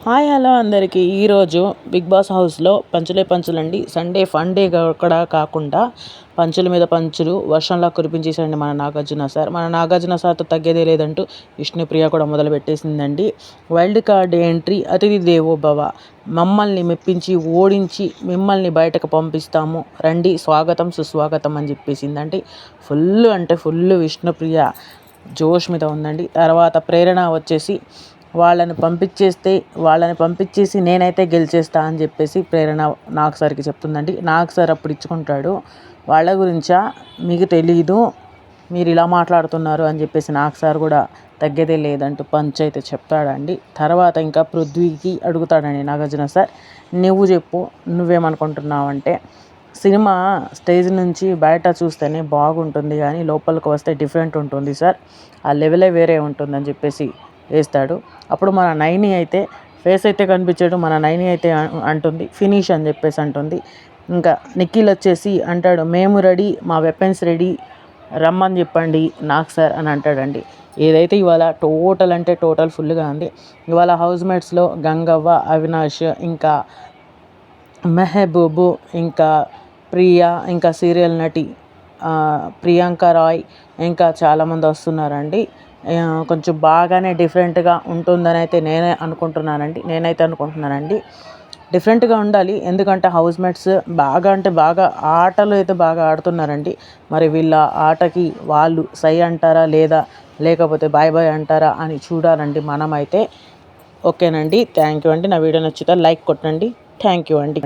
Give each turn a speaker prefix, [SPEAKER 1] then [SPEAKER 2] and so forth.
[SPEAKER 1] Hi hello అందరికీ. ఈరోజు big boss హౌస్లో పంచులే పంచులండి. సండే ఫన్ డే కూడా కాకుండా పంచుల మీద పంచులు వర్షంలా కురిపించేసండి మన నాగార్జున సార్. మన నాగార్జున సార్తో తగ్గేదే లేదంటూ విష్ణుప్రియ కూడా మొదలు పెట్టేసిందండి. వైల్డ్ కార్డ్ ఎంట్రీ అతిథి దేవో భవ, మమ్మల్ని మెప్పించి ఓడించి మిమ్మల్ని బయటకు పంపిస్తాము రండి, స్వాగతం సుస్వాగతం అని చెప్పేసిందండి. ఫుల్ విష్ణుప్రియ జోష్ మీద ఉందండి. తర్వాత ప్రేరణ వచ్చేసి వాళ్ళని పంపించేసి నేనైతే గెలిచేస్తా అని చెప్పేసి ప్రేరణ నాగ్ సార్కి చెప్తుందండి. నాగ్ సార్ అప్పుడు ఇచ్చుకుంటాడు, వాళ్ళ గురించా మీకు తెలీదు, మీరు ఇలా మాట్లాడుతున్నారు అని చెప్పేసి నాగ్ సార్ కూడా తగ్గేదే లేదంటూ పంచ్ అయితే చెప్తాడండి. తర్వాత ఇంకా పృథ్వీకి అడుగుతాడండి నాగార్జున సార్, నువ్వు చెప్పు, నువ్వేమనుకుంటున్నావంటే సినిమా స్టేజ్ నుంచి బయట చూస్తేనే బాగుంటుంది కానీ లోపలికి వస్తే డిఫరెంట్ ఉంటుంది సార్, ఆ లెవెలే వేరే ఉంటుందని చెప్పేసి వేస్తాడు. అప్పుడు మన నైని అయితే ఫేస్ అయితే కనిపించాడు, మన నైని అయితే అంటుంది ఫినిష్ అని చెప్పేసి అంటుంది. ఇంకా నిఖిల్ వచ్చేసి అంటాడు, మేము రెడీ, మా వెపన్స్ రెడీ, రమ్మని చెప్పండి నాగ్ సార్ అని అంటాడండి. ఏదైతే ఇవాళ టోటల్ ఫుల్గా ఉంది. ఇవాళ హౌస్ మేట్స్లో గంగవ్వ, అవినాష్, ఇంకా మెహబూబు, ఇంకా ప్రియా, ఇంకా సీరియల్ నటి ప్రియాంక రాయ్, ఇంకా చాలామంది వస్తున్నారండి. కొంచెం బాగానే డిఫరెంట్గా ఉంటుందని అయితే నేనైతే అనుకుంటున్నానండి. డిఫరెంట్గా ఉండాలి, ఎందుకంటే హౌస్ మేట్స్ బాగా ఆటలు అయితే బాగా ఆడుతున్నారండి. మరి వీళ్ళ ఆటకి వాళ్ళు సై అంటారా లేదా, లేకపోతే బాయ్ అంటారా అని చూడాలండి మనమైతే. ఓకేనండి, థ్యాంక్ యూ అండి. నా వీడియో నచ్చితే లైక్ కొట్టండి. థ్యాంక్ యూ అండి.